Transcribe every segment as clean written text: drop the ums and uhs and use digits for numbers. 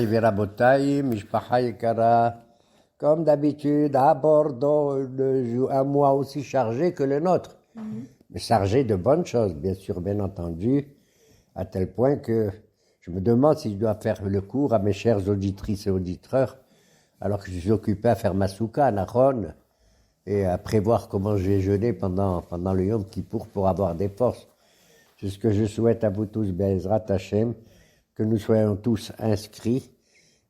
Rabotai, Mishpacha Yekara. Comme d'habitude, à Bordeaux, un mois aussi chargé que le nôtre. Mais chargé de bonnes choses, bien sûr, bien entendu, à tel point que je me demande si je dois faire le cours à mes chères auditrices et auditeurs, alors que je suis occupé à faire ma souka à Nahon et à prévoir comment je vais jeûner pendant le Yom Kippour pour avoir des forces. C'est ce que je souhaite à vous tous, Be'ezrat Hashem, que nous soyons tous inscrits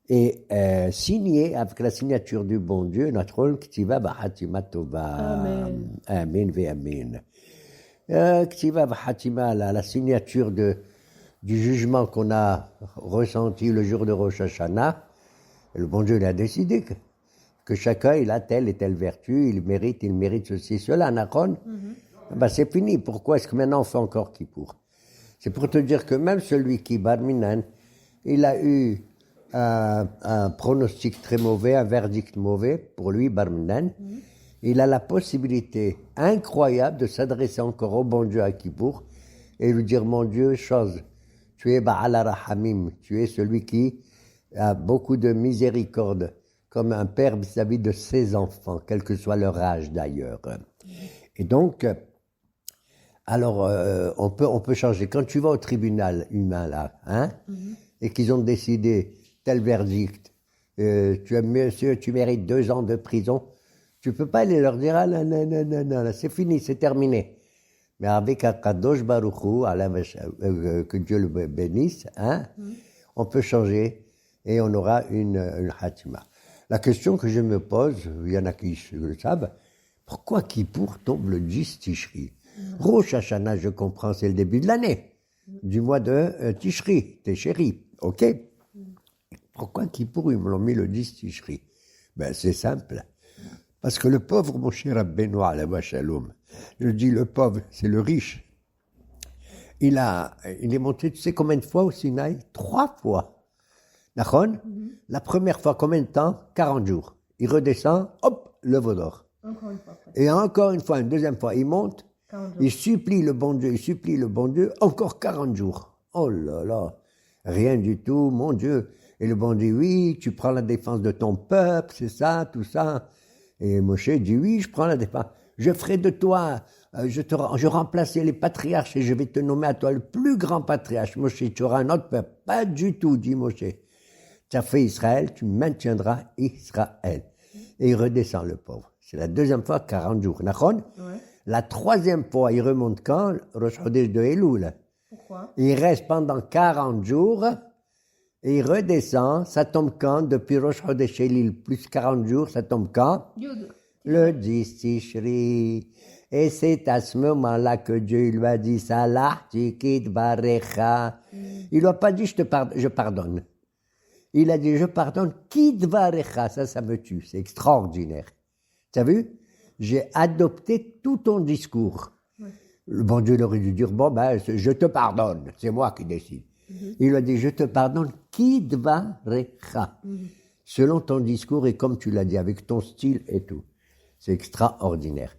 et signés avec la signature du bon Dieu, notre rôle, K'tiva B'Hatima Tova. Amen. Amen, Amen. K'tiva B'Hatima, la signature du jugement qu'on a ressenti le jour de Rosh Hashanah. Et le bon Dieu l'a décidé que chacun il a telle et telle vertu, il mérite ceci, cela, Nahon. Ben c'est fini. Pourquoi est-ce que maintenant on fait encore Kippour? C'est pour te dire que même celui qui, Bar Minan, il a eu un pronostic très mauvais, un verdict mauvais pour lui, Bar Minan. Il a la possibilité incroyable de s'adresser encore au bon Dieu à Kippour et lui dire, mon Dieu, chose, tu es Ba'al Rahamim, tu es celui qui a beaucoup de miséricorde, comme un père vis-à-vis de ses enfants, quel que soit leur âge d'ailleurs. Et donc, alors, on peut changer. Quand tu vas au tribunal humain, là, et qu'ils ont décidé tel verdict, monsieur, tu mérites 2 ans de prison, tu peux pas aller leur dire, ah non, là, c'est fini, c'est terminé. Mais avec Akadosh Baruch Hu, que Dieu le bénisse, on peut changer et on aura une Hatima. La question que je me pose, il y en a qui le savent, pourquoi Kippour tombe le 10 Tishri? Rosh Hashanah, je comprends, c'est le début de l'année, du mois de Tishri, Téchéri, ok? Pourquoi Kippour, ils me l'ont mis le 10 Tishri? Ben, c'est simple. Parce que le pauvre Moshe Rabbeinu Alav Shalom, je dis le pauvre, c'est le riche. Il est monté, tu sais combien de fois au Sinaï? 3 fois. Nahon? La première fois, combien de temps? 40 jours. Il redescend, hop, le veau d'or. Encore une fois. Et encore une fois, une deuxième fois, il monte, il supplie le bon Dieu, encore 40 jours. Oh là là, rien du tout, mon Dieu. Et le bon Dieu, oui, tu prends la défense de ton peuple, c'est ça, tout ça. Et Moshe dit, oui, je prends la défense. Je ferai de toi, je remplacerai les patriarches et je vais te nommer à toi le plus grand patriarche. Moshe, tu auras un autre peuple. Pas du tout, dit Moshe. Tu as fait Israël, tu maintiendras Israël. Et il redescend, le pauvre. C'est la deuxième fois, 40 jours. Nahon? Ouais. La troisième fois, il remonte quand? Rosh Chodesh de Elul. Pourquoi? Il reste pendant 40 jours et il redescend. Ça tombe quand? Depuis Rosh Chodesh Elul plus 40 jours, ça tombe quand? Yud. Le 10 Tishri. Et c'est à ce moment-là que Dieu lui a dit Salah tikit varecha. Il lui a pas dit je pardonne. Il a dit je pardonne kit varecha. Ça me tue. C'est extraordinaire. Tu as vu? J'ai adopté tout ton discours. Ouais. Le bon Dieu aurait dû dire, bon, ben, je te pardonne, c'est moi qui décide. Il a dit, je te pardonne, kidvarecha, selon ton discours et comme tu l'as dit, avec ton style et tout. C'est extraordinaire.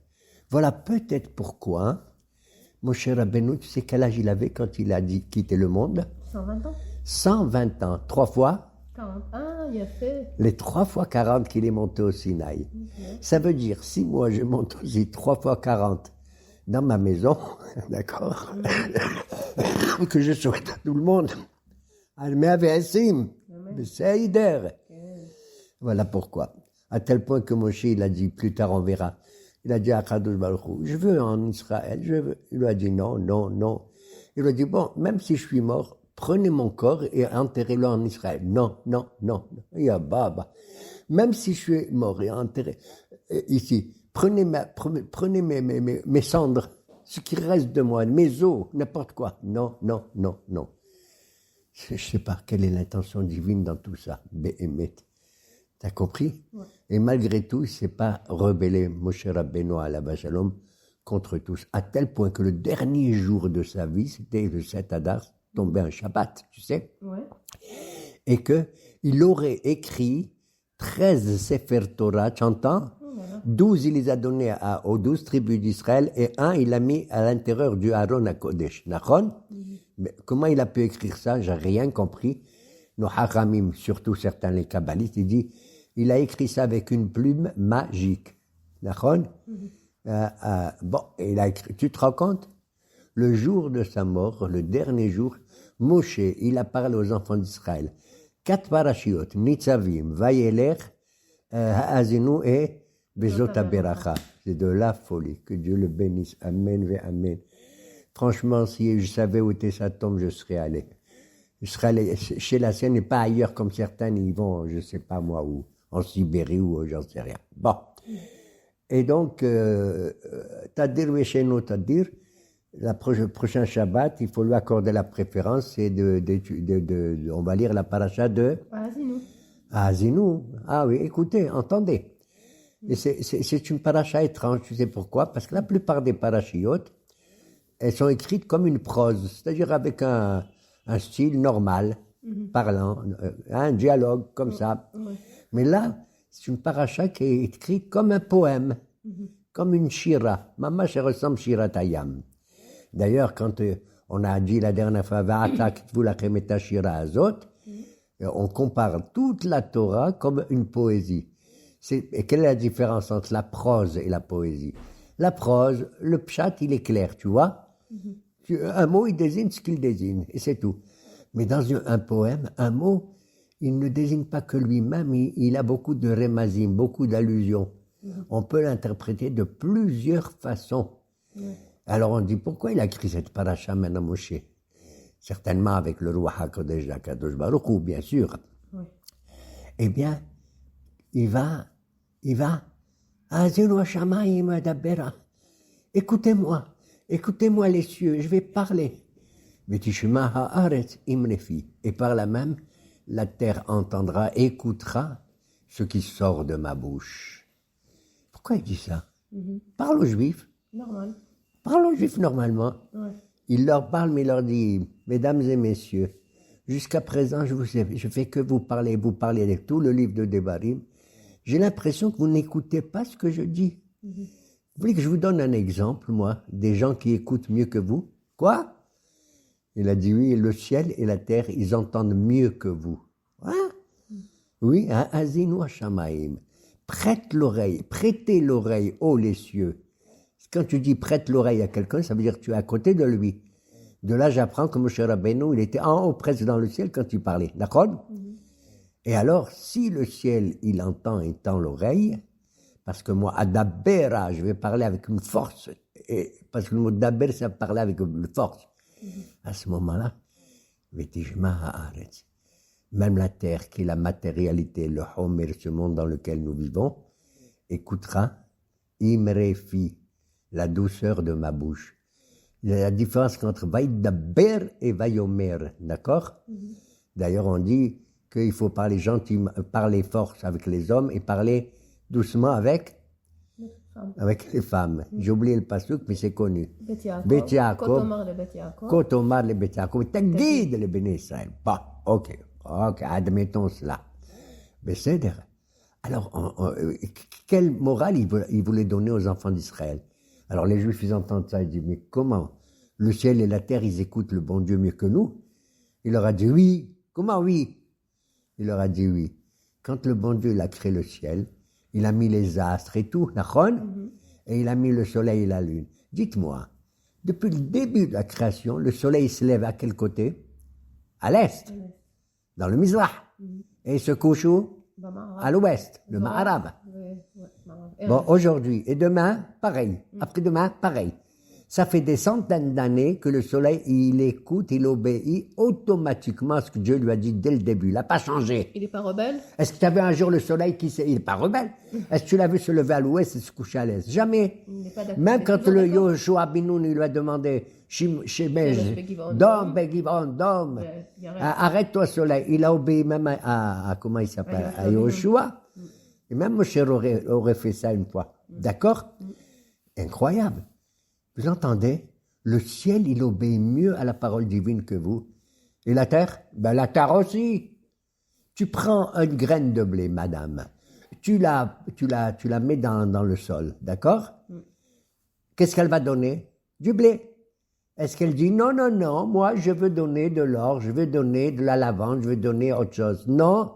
Voilà peut-être pourquoi, Moshe Rabbeinu, tu sais quel âge il avait quand il a dit quitter le monde? 120 ans. 120 ans, 3 fois. 40. Ah, il a fait. Les 3 fois 40 qu'il est monté au Sinaï. Ça veut dire, si moi je monte aussi 3 fois 40 dans ma maison, d'accord, que je souhaite à tout le monde, voilà pourquoi. À tel point que Moshe, il a dit, plus tard on verra, il a dit à Kadosh Baruch Hu, je veux en Israël, je veux. Il lui a dit non. Il lui a dit, bon, même si je suis mort, prenez mon corps et enterrez-le en Israël. Non. Ya Baba. Même si je suis mort et enterré ici, prenez mes cendres, ce qui reste de moi, mes os, n'importe quoi. Non. Je ne sais pas quelle est l'intention divine dans tout ça. Béhémet. T'as compris? Ouais. Et malgré tout, il ne s'est pas rebellé, Moshe Rabbeinu Alav Shalom, contre tous. À tel point que le dernier jour de sa vie, c'était le 7 Adar, tombé un Shabbat, tu sais, et qu'il aurait écrit 13 Sefer Torah, tu entends? 12, il les a donnés aux 12 tribus d'Israël, et 1, il l'a mis à l'intérieur du Aaron à Kodesh. Nahon? Mais comment il a pu écrire ça? J'ai rien compris. nos haramim, surtout certains les kabbalistes, il dit, il a écrit ça avec une plume magique. D'accord? Bon, il a écrit, tu te rends compte? Le jour de sa mort, le dernier jour, Moshe, il a parlé aux enfants d'Israël. 4 parashiot, Nitzavim, Vayeler, Ha'azinu et Bezot HaBeracha. C'est de la folie. Que Dieu le bénisse. Amen, ve amen. Franchement, si je savais où était sa tombe, je serais allé. Je serais allé chez la sienne et pas ailleurs comme certains, ils vont, je sais pas moi où, en Sibérie ou j'en sais rien. Bon. Et donc, Tadir Vesheno Tadir, prochain Shabbat, il faut lui accorder la préférence, c'est on va lire la paracha de Azinu. Azinu. Ah oui, écoutez, entendez. Et c'est une paracha étrange, tu sais pourquoi? Parce que la plupart des parachiotes, elles sont écrites comme une prose, c'est-à-dire avec un style normal, parlant, un dialogue comme ça. Mais là, c'est une paracha qui est écrite comme un poème, comme une shira. Mamash, elle ressemble Shirat Hayam. D'ailleurs, quand on a dit la dernière fois, on compare toute la Torah comme une poésie. Et quelle est la différence entre la prose et la poésie? La prose, le pshat, il est clair, tu vois. Un mot, il désigne ce qu'il désigne, et c'est tout. Mais dans un poème, un mot, il ne désigne pas que lui-même, il a beaucoup de remazim, beaucoup d'allusions. On peut l'interpréter de plusieurs façons. Alors on dit, pourquoi il a écrit cette paracha maintenant, Moshe? Certainement avec le Ruach HaKodesh d'Akadosh Baruch Hu, bien sûr. Eh bien, il va, Azinu Hashamayim Adabera. Écoutez-moi les cieux, je vais parler. Vetishma haaretz imnefi. Et par là même, la terre entendra, écoutera ce qui sort de ma bouche. Pourquoi il dit ça? Parle aux Juifs. Normal. Parle aux Juifs normalement. Ouais. Il leur parle, mais il leur dit, mesdames et messieurs, jusqu'à présent, je fais que vous parler de tout le livre de Devarim. J'ai l'impression que vous n'écoutez pas ce que je dis. Vous voulez que je vous donne un exemple, moi, des gens qui écoutent mieux que vous? Quoi? Il a dit oui, le ciel et la terre, ils entendent mieux que vous. Hein? Oui, Azinu Hashamayim. Prêtez l'oreille, ô les cieux. Quand tu dis prête l'oreille à quelqu'un, ça veut dire que tu es à côté de lui. De là, j'apprends que Moshe Rabbeinu, il était en haut, presque dans le ciel quand tu parlais. D'accord? Et alors, si le ciel, il entend et tend l'oreille, parce que moi, Adabera, je vais parler avec une force, parce que le mot Daber, ça parler avec une force. À ce moment-là, Vetishma haaretz. Même la terre, qui est la matérialité, le homer, ce monde dans lequel nous vivons, écoutera Imrefi, la douceur de ma bouche. Il y a la différence entre Vaïdaber et Vayomer, d'accord? D'ailleurs, on dit qu'il faut parler gentiment, parler fort avec les hommes et parler doucement avec les femmes. J'ai oublié le pasuk, mais c'est connu. Bet Yaakov. Kotomar le Bet Yaakov. Kotomar le Bet Yaakov. Tagid le Béné Israël. Bon, ok, admettons cela. Besséder. Alors, quelle morale il voulait donner aux enfants d'Israël? Alors les Juifs, ils entendent ça, ils disent, mais comment? Le ciel et la terre, ils écoutent le bon Dieu mieux que nous? Il leur a dit oui. Comment oui? Il leur a dit oui. Quand le bon Dieu il a créé le ciel, il a mis les astres et tout, et il a mis le soleil et la lune. Dites-moi, depuis le début de la création, le soleil se lève à quel côté? À l'est, dans le Mizrah. Et il se couche où? À l'ouest, le Ma'arab. Bon, aujourd'hui et demain, pareil. Après-demain, pareil. Ça fait des centaines d'années que le soleil, il écoute, il obéit automatiquement à ce que Dieu lui a dit dès le début. Il n'a pas changé. Il n'est pas rebelle? Est-ce que tu as vu un jour le soleil il n'est pas rebelle? Est-ce que tu l'as vu se lever à l'ouest et se coucher à l'est? Jamais. Même quand le Yoshua Binoun lui a demandé, Shemej, Dom, Begivon, Dom, arrête-toi soleil. Il a obéi même à comment il s'appelle? À Yoshua. Et même Moshe aurait fait ça une fois. D'accord? Incroyable. Vous entendez? Le ciel, il obéit mieux à la parole divine que vous. Et la terre? Ben la terre aussi. Tu prends une graine de blé, madame. Tu la mets dans le sol, d'accord? Qu'est-ce qu'elle va donner? Du blé. Est-ce qu'elle dit non, non, non, moi je veux donner de l'or, je veux donner de la lavande, je veux donner autre chose? Non,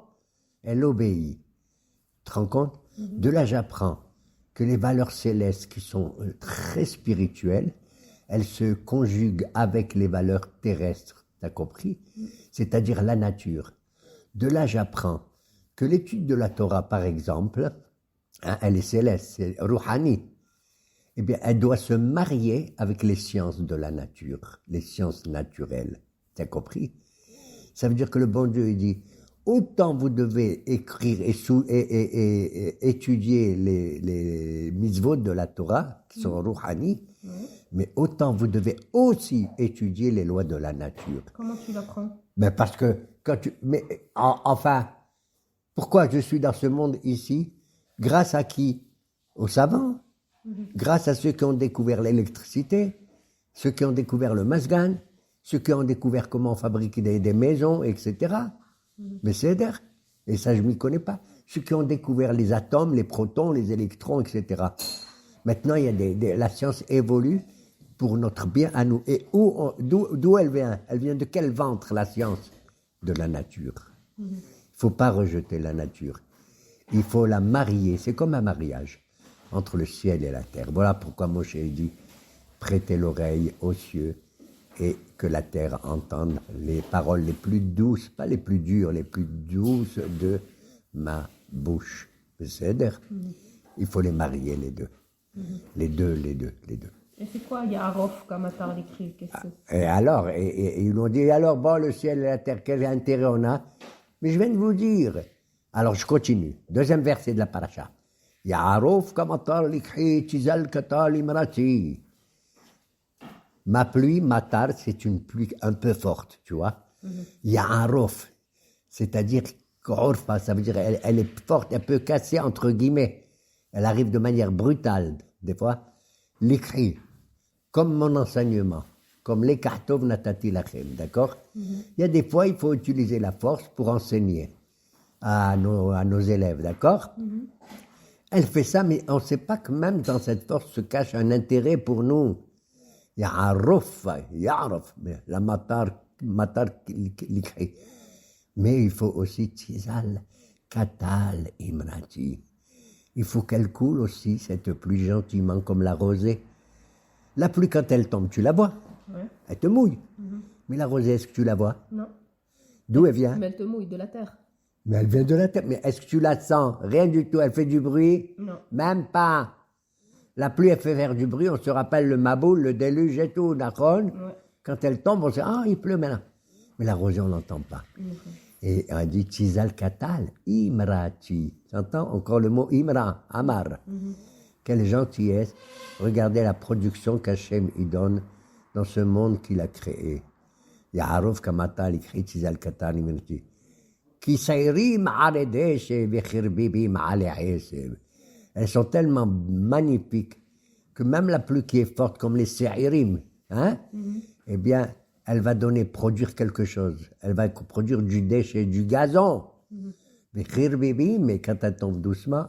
elle obéit. Tu te rends compte? De là, j'apprends que les valeurs célestes qui sont très spirituelles, elles se conjuguent avec les valeurs terrestres. T'as compris? C'est-à-dire la nature. De là, j'apprends que l'étude de la Torah, par exemple, hein, elle est céleste, c'est Rouhani. Eh bien, elle doit se marier avec les sciences de la nature, les sciences naturelles. T'as compris? Ça veut dire que le bon Dieu, il dit, autant vous devez écrire et étudier les mitzvot de la Torah, qui sont Rouhani, mais autant vous devez aussi étudier les lois de la nature. Comment tu l'apprends? Mais parce que, enfin, pourquoi je suis dans ce monde ici? Grâce à qui? Aux savants. Grâce à ceux qui ont découvert l'électricité, ceux qui ont découvert le masgan, ceux qui ont découvert comment fabriquer des maisons, etc. Mais c'est d'air. Et ça, je ne m'y connais pas. Ceux qui ont découvert les atomes, les protons, les électrons, etc. Maintenant, il y a la science évolue pour notre bien à nous. Et d'où elle vient? Elle vient de quel ventre, la science? De la nature. Il ne faut pas rejeter la nature. Il faut la marier. C'est comme un mariage entre le ciel et la terre. Voilà pourquoi Moshe dit, prêtez l'oreille aux cieux et que la terre entende les paroles les plus douces, pas les plus dures, les plus douces de ma bouche. C'est-à-dire, il faut les marier les deux. Les deux. Et c'est quoi Yarof, comme Atar l'écrit? Qu'est-ce que c'est? Et alors, et ils l'ont dit, alors bon, le ciel et la terre, quel intérêt on a? Mais je viens de vous dire. Alors je continue. Deuxième verset de la paracha. Ya'aruf kamatar likhi tizal katal imrati. Ma pluie, matar, c'est une pluie un peu forte, tu vois. Ya'aruf, c'est-à-dire, ça veut dire elle est forte, elle peut casser entre guillemets. Elle arrive de manière brutale, des fois. Likhi, comme mon enseignement, comme les kartov natati lachem, d'accord? Il y a des fois, il faut utiliser la force pour enseigner à nos élèves, d'accord? Elle fait ça, mais on ne sait pas que même dans cette force se cache un intérêt pour nous. Ya'aruf, la matar likhi. Mais il faut aussi tizal, katal, imrati. Il faut qu'elle coule aussi, cette pluie, gentiment, comme la rosée. La pluie, quand elle tombe, tu la vois. Ouais. Elle te mouille. Mais la rosée, est-ce que tu la vois? Non. D'où elle vient? Mais elle te mouille de la terre. Mais elle vient de la terre. Mais est-ce que tu la sens? Rien du tout. Elle fait du bruit? Non. Même pas. La pluie, elle fait faire du bruit. On se rappelle le Maboul, le déluge et tout, d'accord? Ouais. Quand elle tombe, on se dit, ah, il pleut maintenant. Mais la rosée, on l'entend pas. Et on dit, Tizal Katal, Imrati. Tu entends encore le mot Imra, Amar. Quelle gentillesse. Regardez la production qu'Hachem y donne dans ce monde qu'il a créé. Ya'aruf Kamatal, écrit Tizal Katal, Imrati. Elles sont tellement magnifiques que même la pluie qui est forte, comme les Sa'irim, hein, eh bien, elle va produire quelque chose. Elle va produire du déchet, du gazon. Mais quand elle tombe doucement,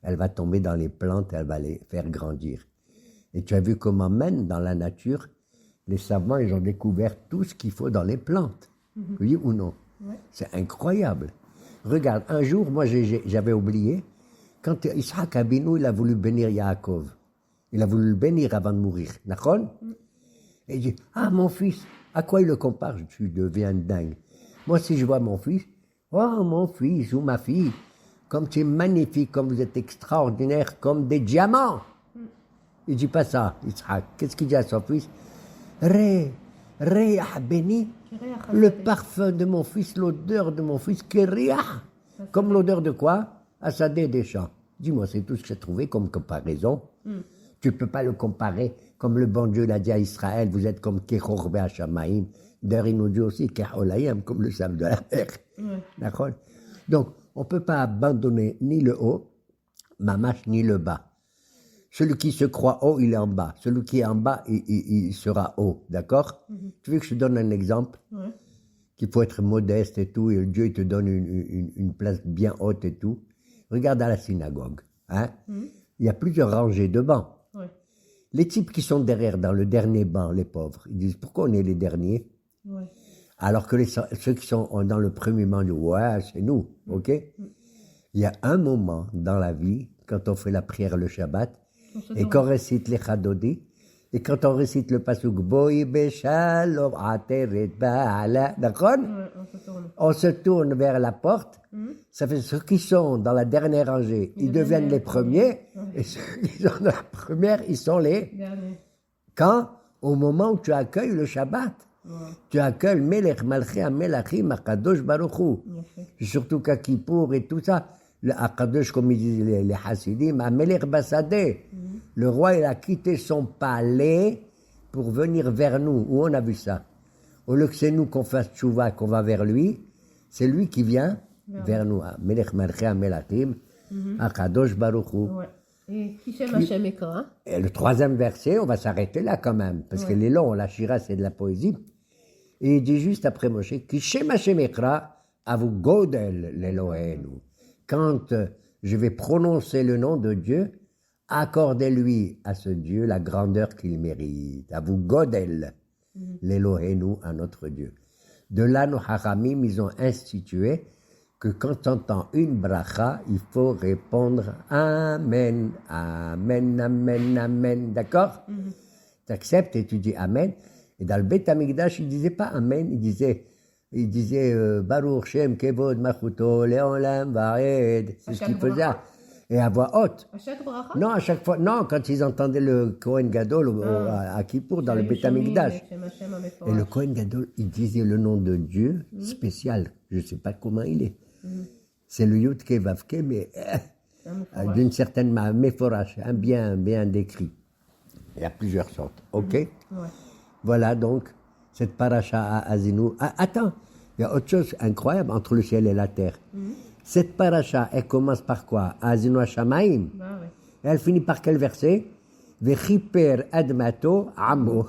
elle va tomber dans les plantes, elle va les faire grandir. Et tu as vu comment même dans la nature, les savants, ils ont découvert tout ce qu'il faut dans les plantes. Oui ou non? Ouais. C'est incroyable. Regarde, un jour, moi j'avais oublié, quand Isaac Abinou, il a voulu bénir Yaakov. Il a voulu le bénir avant de mourir. D'accord? Et il dit, ah mon fils, à quoi il le compare? Je deviens dingue. Moi, si je vois mon fils, oh mon fils ou ma fille, comme tu es magnifique, comme vous êtes extraordinaire, comme des diamants. Il dit pas ça, Isaac. Qu'est-ce qu'il dit à son fils? Réah béni, le parfum de mon fils, l'odeur de mon fils, Kériah. Comme l'odeur de quoi? Assadé des champs. Dis-moi, c'est tout ce que j'ai trouvé comme comparaison. Tu ne peux pas le comparer comme le bon Dieu l'a dit à Israël, vous êtes comme Kechor Be'Hashamaim. D'ailleurs, il nous dit aussi Kecholayim, comme le sable de la terre. D'accord? Donc, on ne peut pas abandonner ni le haut, mamash, ni le bas. Celui qui se croit haut, il est en bas. Celui qui est en bas, il sera haut. D'accord? Tu veux que je te donne un exemple? Qu'il faut être modeste et tout, et Dieu il te donne une place bien haute et tout. Regarde à la synagogue. Hein? Il y a plusieurs rangées de bancs. Les types qui sont derrière, dans le dernier banc, les pauvres, ils disent pourquoi on est les derniers? Ouais. Alors que ceux qui sont dans le premier banc disent ouais, c'est nous, ok? Il y a un moment dans la vie, quand on fait la prière le Shabbat, On se et tourne. qu'on récite les Chadodi, et quand on récite le pasuk Boi Beshalom Ateret Ba'ala, d'accord? Ouais, on se tourne. On se tourne vers la porte. Ça fait ceux qui sont dans la dernière rangée, ils deviennent les premiers, et ceux qui sont dans la première, ils sont les. Dernier. Quand? Au moment où tu accueilles le Shabbat. Ouais. Tu accueilles Melech Malchi Amelachim Akadosh Baruch Hu. Yafé. Surtout qu'à Kippour et tout ça, le Akadosh, comme ils disent les Hasidim, Amelech Basadeh. Le roi, il a quitté son palais pour venir vers nous. Où on a vu ça? Au lieu que c'est nous qu'on fasse tchouva, qu'on va vers lui, c'est lui qui vient vers nous. Melech Malchi Amelachim Akadosh Baruch Hu. Ouais. Et Kishem Hashem Ekra. Et le troisième verset, on va s'arrêter là quand même, parce qu'il est long, la Shira c'est de la poésie. Et il dit juste après Moshe, Kishem Hashem Ekra, avu godel l'Elohenu. Quand je vais prononcer le nom de Dieu, accordez-lui à ce Dieu la grandeur qu'il mérite. Avu godel l'Elohenu, à notre Dieu. De là, nos haramim, ils ont institué que quand on entend une bracha, il faut répondre Amen, Amen, Amen, Amen. D'accord? Tu acceptes et tu dis Amen. Et dans le Beth Amikdash, il ne disait pas Amen, il disait Baruch Shem Kevod Machuto Leolam Vaed. C'est ce qu'il faisait. Et à voix haute. À chaque bracha? Non, à chaque fois. Non, quand ils entendaient le Kohen Gadol à Kippour, dans le Beth Amikdash. Et le Kohen Gadol, il disait le nom de Dieu spécial. Je ne sais pas comment il est. C'est le Yud Ke Vav Ke, mais d'une certaine manière, méforage, bien décrit. Il y a plusieurs sortes, ok? Ouais. Voilà donc cette paracha à Azinu. Ah, attends, il y a autre chose incroyable entre le ciel et la terre. Cette paracha, elle commence par quoi? Azinu Hashamaim. Bah ouais. Et elle finit par quel verset? Vechiper admato amo.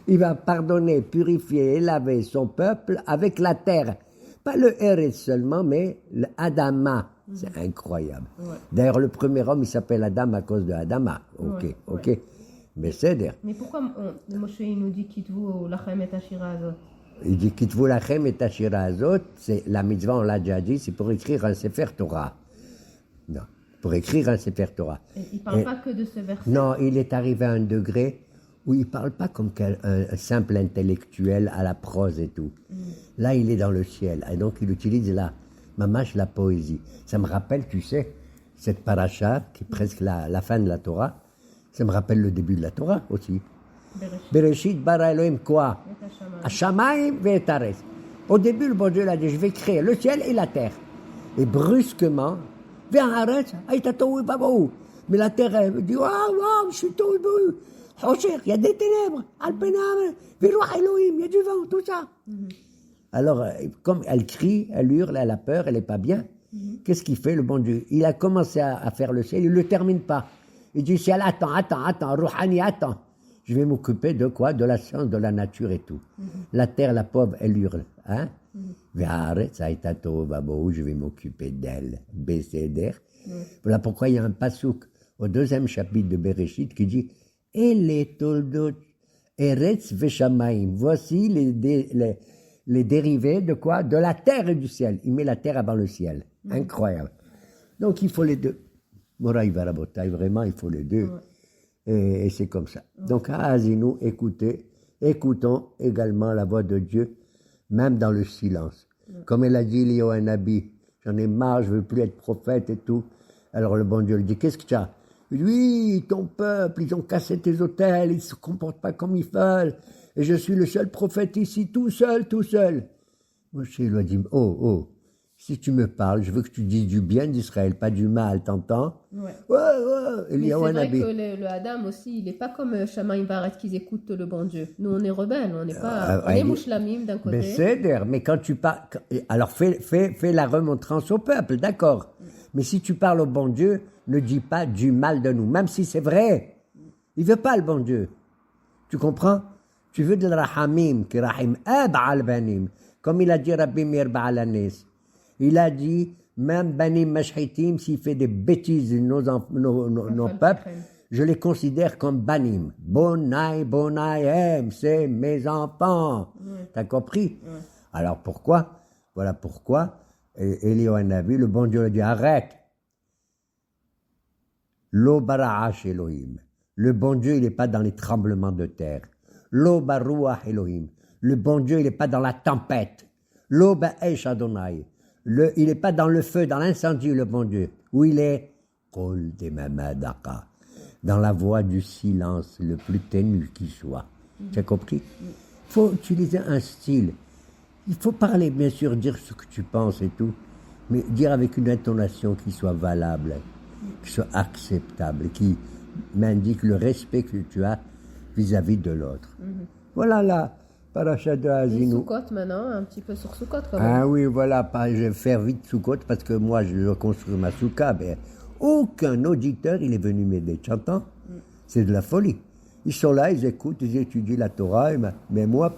Il va pardonner, purifier et laver son peuple avec la terre. Pas le Eretz seulement, mais l'Adama. C'est incroyable. Ouais. D'ailleurs, le premier homme, il s'appelle Adam à cause de Adama. Ok, Ouais, ok. Mais c'est dire. Mais pourquoi Moshe il nous dit Kitvu Lachem et Ashira Azot? Il dit Kitvu lachem et tashira azot, c'est la mitzvah, on l'a déjà dit, c'est pour écrire un Sefer Torah. Non, pour écrire un Sefer Torah. Et il ne parle pas que de ce verset. Non, il est arrivé à un degré où il ne parle pas comme un simple intellectuel à la prose et tout. Là, il est dans le ciel. Et donc, il utilise la poésie. Ça me rappelle, tu sais, cette paracha, qui est presque la fin de la Torah, ça me rappelle le début de la Torah aussi. Bereshit. Bereshit bara Elohim quoi? Et Hashamayim. Hashamayim ve'etaretz. Au début, le bon Dieu l'a dit, je vais créer le ciel et la terre. Et brusquement, ve'aretz, aïta tohu babou. Mais la terre, elle dit, waouh, je suis tohu babou. Hoshech, il y a des ténèbres. Alpenam, ve'ruach Elohim, il y a du vent, tout ça. Alors, comme elle crie, elle hurle, elle a peur, elle n'est pas bien. Qu'est-ce qu'il fait, le bon Dieu? Il a commencé à faire le ciel, il ne le termine pas. Il dit, ciel, attends, Rouhani, attends. Je vais m'occuper de quoi? De la science, de la nature et tout. La terre, la pauvre, elle hurle. Hein? Je vais m'occuper d'elle. Bécéder. Voilà pourquoi il y a un pasouk au 2e chapitre de Bereshit qui dit les toldot eretz veshamayim. Voici les dérivés de quoi? De la terre et du ciel. Il met la terre avant le ciel. Incroyable. Donc il faut les deux. Moraï Varabotaï, vraiment, il faut les deux. Et c'est comme ça. Donc, à Azinu, écoutons également la voix de Dieu, même dans le silence. Comme elle a dit, Léo Nabi, j'en ai marre, je ne veux plus être prophète et tout. Alors le bon Dieu lui dit, qu'est-ce que tu as? Il dit, oui, ton peuple, ils ont cassé tes autels, ils ne se comportent pas comme ils veulent. Et je suis le seul prophète ici, tout seul. Moshe lui a dit, oh, si tu me parles, je veux que tu dises du bien d'Israël, pas du mal, t'entends? Ouais. Il Mais y a c'est un vrai habit. que le Adam aussi, il n'est pas comme Shamaim Varet qu'ils écoutent le bon Dieu. Nous, on est rebelles, on n'est pas. On est mouchlamim d'un côté. Mais c'est d'ailleurs, mais quand tu parles. Alors fais la remontrance au peuple, d'accord. Mais si tu parles au bon Dieu, ne dis pas du mal de nous, même si c'est vrai. Il ne veut pas le bon Dieu. Tu comprends? Tu veux de l'rahamim, qui rahim al banim. Comme il a dit Rabbi Meir Baalanes. Il a dit, même Banim Mashhitim, s'il fait des bêtises, nos peuples, je les considère comme banim. Bonaïem, c'est mes enfants. T'as compris? Alors pourquoi? Voilà pourquoi Eliyahu Hanavi, le bon Dieu lui a dit, arrête. Lo bara'ash Elohim. Le bon Dieu, il n'est pas dans les tremblements de terre. Lo baruach Elohim. Le bon Dieu, il n'est pas dans la tempête. Lo ba'esh Adonai. Il n'est pas dans le feu, dans l'incendie, le bon Dieu. Où il est? Kol demamadaka. Dans la voix du silence le plus ténu qui soit. Tu as compris? Il faut utiliser un style. Il faut parler, bien sûr, dire ce que tu penses et tout, mais dire avec une intonation qui soit valable, qui soit acceptable, qui m'indique le respect que tu as vis-à-vis de l'autre. Voilà la paracha de Haazinu. Soukot maintenant, un petit peu sur Soukot quand même. Ah oui, voilà, je vais faire vite Soukot parce que moi je dois construire ma souka. Mais aucun auditeur, il est venu m'aider. Tu entends? C'est de la folie. Ils sont là, ils écoutent, ils étudient la Torah, mais moi,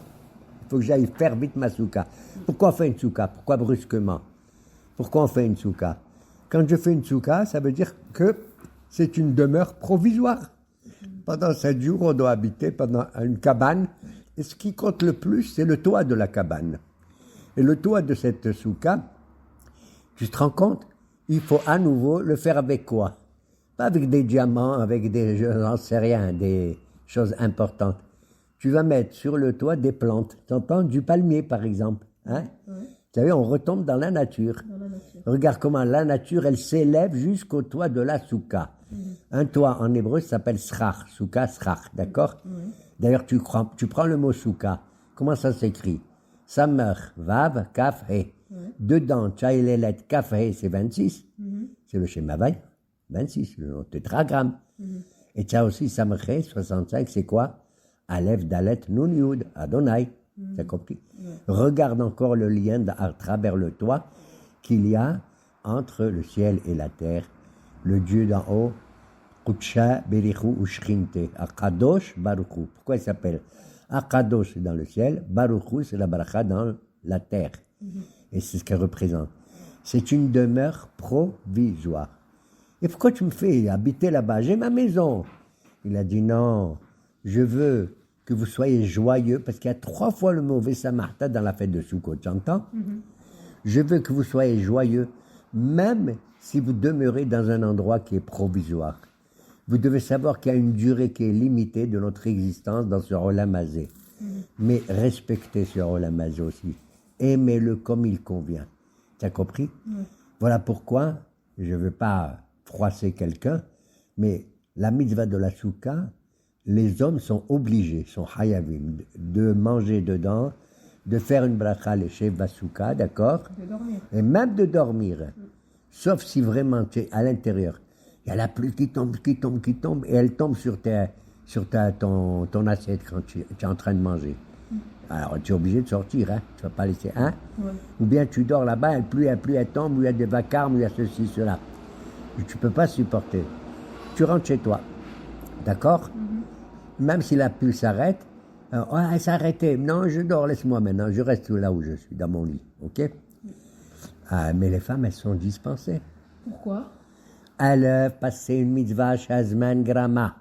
il faut que j'aille faire vite ma souka. Pourquoi on fait une souka? Pourquoi brusquement? Pourquoi on fait une souka? Quand je fais une souka, ça veut dire que c'est une demeure provisoire. Pendant 7 jours, on doit habiter pendant une cabane. Et ce qui compte le plus, c'est le toit de la cabane. Et le toit de cette souka, tu te rends compte? Il faut à nouveau le faire avec quoi? Pas avec des diamants, avec des, je n'en sais rien, des choses importantes. Tu vas mettre sur le toit des plantes. Tu entends? Du palmier, par exemple. Hein? Vous savez, on retombe dans la nature. Regarde comment la nature, elle s'élève jusqu'au toit de la souka. Un toit en hébreu s'appelle srach, souka, srach, d'accord? D'ailleurs, tu prends le mot souka. Comment ça s'écrit? Samer, vav, kaf, he. Dedans, tu as les lettres kaf, he, c'est 26. C'est le schéma vaille. 26, le tétragramme. Et tu as aussi Samché, 65, c'est quoi? Aleph, Dalet, Nun, Yud, Adonai. T'as compris? Regarde encore le lien à travers le toit qu'il y a entre le ciel et la terre. Le Dieu d'en haut, Kutsha, Berichu, Ushchinte, Akadosh, Baruchu. Pourquoi il s'appelle Akadosh, c'est dans le ciel, Baruchu, c'est la baracha dans la terre. Et c'est ce qu'elle représente. C'est une demeure provisoire. Et pourquoi tu me fais habiter là-bas? J'ai ma maison. Il a dit non, je veux que vous soyez joyeux, parce qu'il y a 3 fois le mot Vesamarta dans la fête de Sukkot, tu entends? Je veux que vous soyez joyeux, même si vous demeurez dans un endroit qui est provisoire. Vous devez savoir qu'il y a une durée qui est limitée de notre existence dans ce Olam Hazé. Mais respectez ce Olam Hazé aussi. Aimez-le comme il convient. Tu as compris? Voilà pourquoi je ne veux pas froisser quelqu'un, mais la mitzvah de la souka, les hommes sont obligés, sont hayavim, de manger dedans, de faire une bracha léchée basouka, d'accord? De dormir. Et même de dormir. Sauf si vraiment tu es à l'intérieur. Il y a la pluie qui tombe, et elle tombe sur ton assiette quand tu es en train de manger. Alors tu es obligé de sortir, hein? Tu ne vas pas laisser, hein? Ou bien tu dors là-bas, elle tombe, ou il y a des vacarmes, ou il y a ceci, cela. Tu ne peux pas supporter. Tu rentres chez toi, d'accord? Même si la pluie s'arrête, elle s'est arrêtée. Non, je dors, laisse-moi maintenant, je reste là où je suis, dans mon lit, ok? Mais les femmes, elles sont dispensées. Pourquoi? Elles passent une mitzvah shazman grama.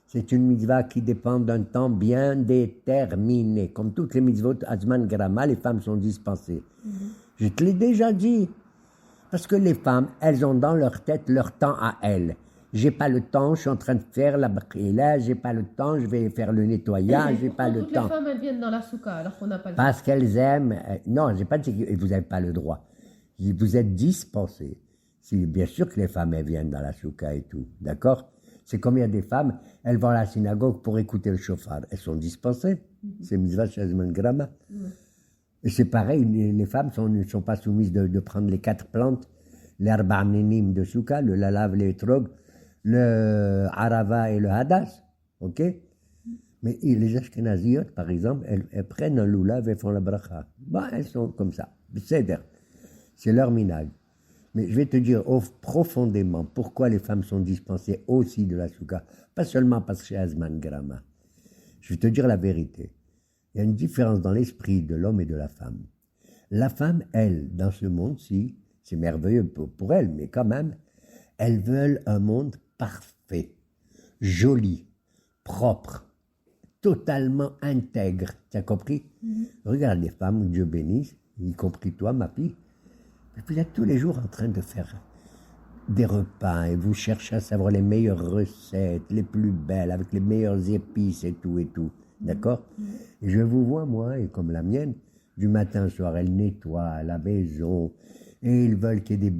C'est une mitzvah qui dépend d'un temps bien déterminé. Comme toutes les mitzvot azman grama, les femmes sont dispensées. Je te l'ai déjà dit. Parce que les femmes, elles ont dans leur tête leur temps à elles. J'ai pas le temps, je suis en train de faire la brilla, j'ai pas le temps, je vais faire le nettoyage, j'ai pas le temps. Toutes les femmes, elles viennent dans la souka alors qu'on n'a pas le temps. Parce qu'elles aiment. Non, j'ai pas dit que vous n'avez pas le droit. Vous êtes dispensés. Si, bien sûr que les femmes, elles viennent dans la souka et tout. D'accord? C'est comme il y a des femmes, elles vont à la synagogue pour écouter le chauffard. Elles sont dispensées. C'est mitzvah shazman grama. Et c'est pareil, les femmes ne sont pas soumises de prendre les 4 plantes, les arba'aminim de souka, le lalav, le etrog, le arava et le hadas. Ok? Mais les ashkenaziyot, par exemple, elles prennent un lulav et font la bracha. Elles sont comme ça. C'est leur minag. Mais je vais te dire profondément pourquoi les femmes sont dispensées aussi de la souka. Pas seulement parce que c'est Azman Grama. Je vais te dire la vérité. Il y a une différence dans l'esprit de l'homme et de la femme. La femme, elle, dans ce monde-ci, c'est merveilleux pour elle, mais quand même, elles veulent un monde parfait. joli, propre, totalement intègre. Tu as compris? Regarde les femmes, Dieu bénisse, y compris toi, ma fille. Vous êtes tous les jours en train de faire des repas et vous cherchez à savoir les meilleures recettes, les plus belles, avec les meilleures épices et tout. D'accord? Et je vous vois, moi, et comme la mienne, du matin au soir, elle nettoie la maison et ils veulent qu'il y ait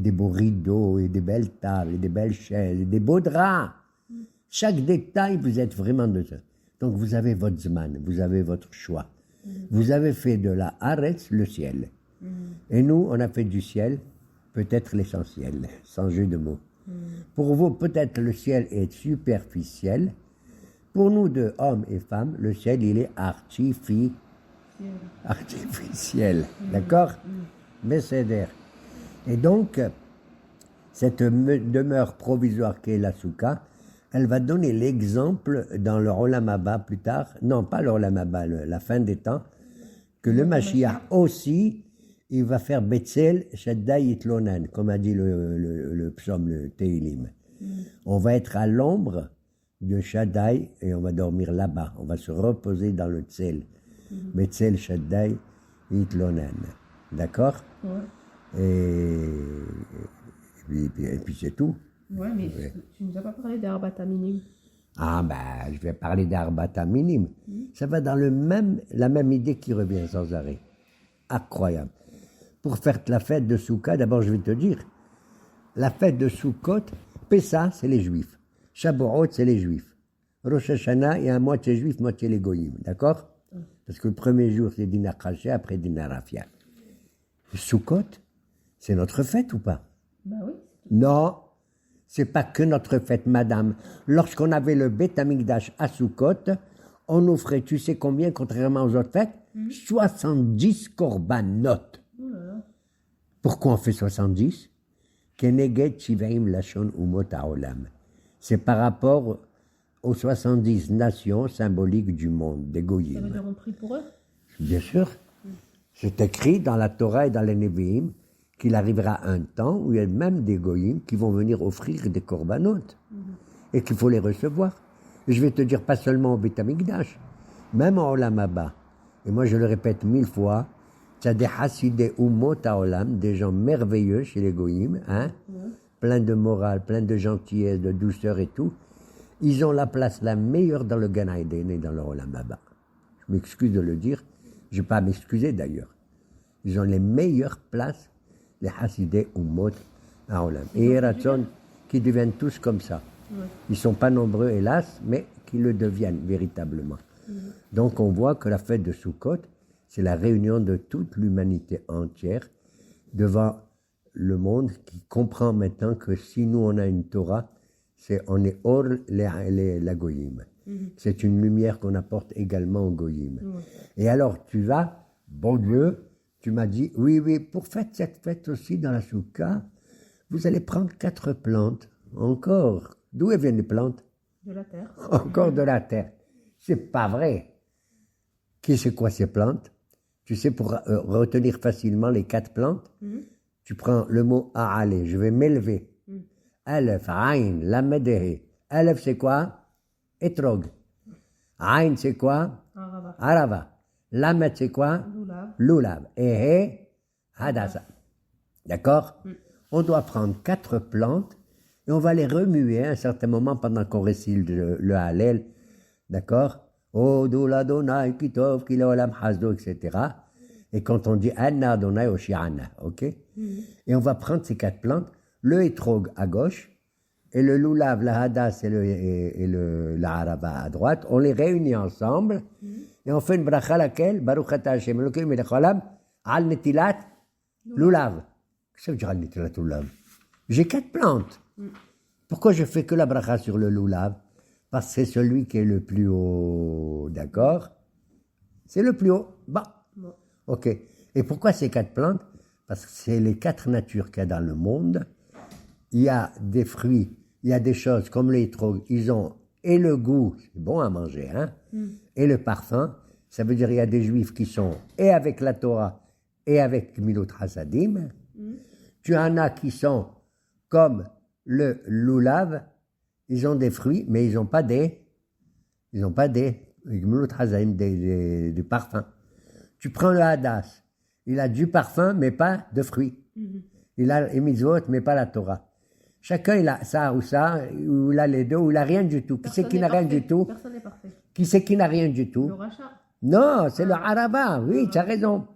des beaux rideaux et des belles tables et des belles chaises et des beaux draps. Chaque détail, vous êtes vraiment de ça. Donc vous avez votre zman, vous avez votre choix. Vous avez fait de la Haaretz le ciel. Et nous, on a fait du ciel peut-être l'essentiel, sans jeu de mots. Pour vous, peut-être le ciel est superficiel. Pour nous deux, hommes et femmes, le ciel, il est artificiel. D'accord? Besséder. Et donc, cette demeure provisoire qu'est la soukha, elle va donner l'exemple dans le Olam Haba plus tard, non pas le Olam Haba, la fin des temps, que le Mashiach aussi, il va faire Betzel Shaddai Itlonan, comme a dit le psaume, le Teilim. On va être à l'ombre de Shaddai et on va dormir là-bas. On va se reposer dans le Tzel. Betzel Shaddai Itlonan. D'accord? Et puis c'est tout. Ouais, mais tu nous as pas parlé d'Arbata Minim. Ah ben, je vais parler d'Arbata Minim. Ça va dans la même idée qui revient sans arrêt. Incroyable. Pour faire la fête de Souka, d'abord je vais te dire, la fête de Soukot, Pessa, c'est les Juifs. Shabuot, c'est les Juifs. Rosh Hashanah, il y a moitié Juif, moitié les Goyim. D'accord? Parce que le premier jour, c'est Dina Chaché, après Dina Rafia. Soukot, c'est notre fête ou pas? Bah oui. Non, c'est pas que notre fête, madame. Lorsqu'on avait le Beth Amikdash à Soukot, on offrait, tu sais combien, contrairement aux autres fêtes? 70 korbanot. Pourquoi on fait 70? Keneged Shivaim Lashon Umot Haolam. C'est par rapport aux 70 nations symboliques du monde, des Goyim. Ça veut dire on prie pour eux? Bien sûr. C'est écrit dans la Torah et dans les Nevi'im qu'il arrivera un temps où il y a même des Goyim qui vont venir offrir des corbanotes et qu'il faut les recevoir. Et je vais te dire, pas seulement au Beth Amikdash, même en Olam Haba. Et moi, je le répète 1000 fois, tu as des Hassidei Umot HaOlam, des gens merveilleux chez les Goyim, hein, plein de morale, plein de gentillesse, de douceur et tout. Ils ont la place la meilleure dans le Gan Eden et dans le Olam Haba. Je m'excuse de le dire, je ne vais pas m'excuser d'ailleurs. Ils ont les meilleures places, les Hassidei Umot HaOlam. Et Yeratson, qui deviennent tous comme ça. Ils ne sont pas nombreux, hélas, mais qui le deviennent véritablement. Donc on voit que la fête de Sukkot, c'est la réunion de toute l'humanité entière devant le monde qui comprend maintenant que si nous on a une Torah, on est hors la Goyim. C'est une lumière qu'on apporte également au Goyim. Et alors tu vas, bon Dieu, tu m'as dit, oui, pour faire cette fête aussi dans la Soukha, vous allez prendre 4 plantes, encore. D'où elles viennent les plantes? De la terre. Encore de la terre. C'est pas vrai. Qui sait quoi ces plantes? Tu sais, pour retenir facilement les 4 plantes, tu prends le mot A'ale, je vais m'élever. Alef, Aïn, Lamedehe. Alef, c'est quoi? Etrog. Aïn, c'est quoi? Arava. Arava. Lamed, c'est quoi? Lulav. Lulav. Ehe, Hadassa. D'accord? On doit prendre 4 plantes et on va les remuer à un certain moment pendant qu'on récite le Hallel. D'accord? Odul Adonai Kitov Kilolam Hasdo, etc. Et quand on dit Anna Adonai Oshiana, ok? Et on va prendre ces 4 plantes, le Etrog à gauche, et le Lulav, la Hadas et la Arava à droite, on les réunit ensemble, et on fait une bracha laquelle, Baruch Ata Hashem Elokeinu Melech Haolam, Al Netilat Lulav. Qu'est-ce que ça veut dire Al Netilat Lulav? J'ai 4 plantes. Pourquoi je fais que la bracha sur le Lulav? Parce que c'est celui qui est le plus haut, d'accord? C'est le plus haut. Bah, ok. Et pourquoi ces 4 plantes? Parce que c'est les 4 natures qu'il y a dans le monde. Il y a des fruits, il y a des choses comme les trogues, ils ont et le goût, c'est bon à manger, hein, et le parfum. Ça veut dire qu'il y a des juifs qui sont et avec la Torah et avec Milut Hasadim. Tu en as qui sont comme le Lulav, ils ont des fruits, mais ils n'ont pas des parfums. Tu prends le Hadas, il a du parfum, mais pas de fruits. Il a les mitzvot, mais pas la Torah. Chacun, il a ça, ou il a les deux, ou il n'a rien du tout. Qui c'est qui n'a rien du tout? Personne n'est parfait. Qui c'est qui n'a rien du tout? Le rachat. Non, c'est le Arava, oui, tu as raison.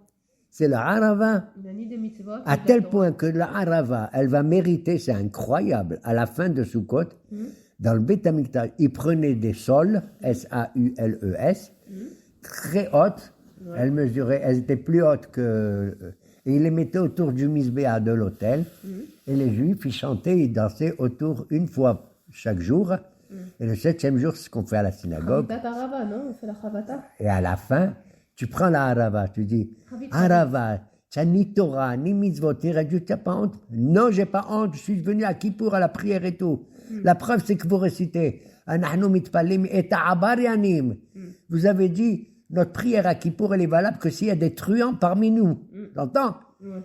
C'est le Arava. Il n'a ni des mitzvot. À tel point que la Arava, elle va mériter, c'est incroyable, à la fin de Sukkot, dans le Beth Amikdash, ils prenaient des sols, S-A-U-L-E-S, très hautes, elles étaient plus hautes que... Et ils les mettaient autour du Misbéa de l'autel, et les Juifs, ils chantaient, ils dansaient autour une fois chaque jour, et le 7e jour, c'est ce qu'on fait à la synagogue. Arava, non? On fait la Chavata. Et à la fin, tu prends la Arava, tu dis, Arava, tu n'as ni Torah, ni mitzvot, tu n'as pas honte? Non, j'ai pas honte, je suis venu à Kippour à la prière et tout. La preuve, c'est que vous récitez, vous avez dit, notre prière à Kippour, elle est valable que s'il y a des truands parmi nous. T'entends?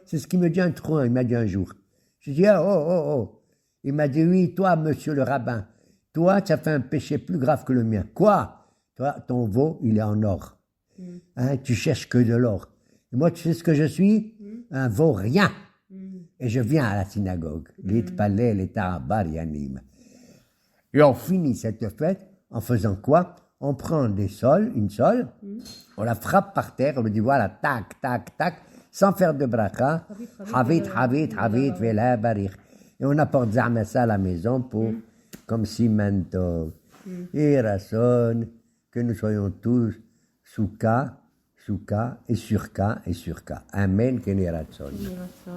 C'est ce qu'il me dit un truand, il m'a dit un jour. Je dis, oh. Il m'a dit, oui, toi, monsieur le rabbin, toi, tu as fait un péché plus grave que le mien. Quoi? Toi, ton veau, il est en or. Hein, tu cherches que de l'or. Et moi, tu sais ce que je suis? Un veau rien. Et je viens à la synagogue. L'itpalel et ta'abar yanim. Et on finit cette fête en faisant quoi? On prend une sole, on la frappe par terre, on lui dit voilà, tac, tac, tac, sans faire de bracha, havit, vela, barich. Et on apporte Zahmassa à la maison comme cimento. Et Rasson, que nous soyons tous souka et surka. Amen, Kenny Ratson.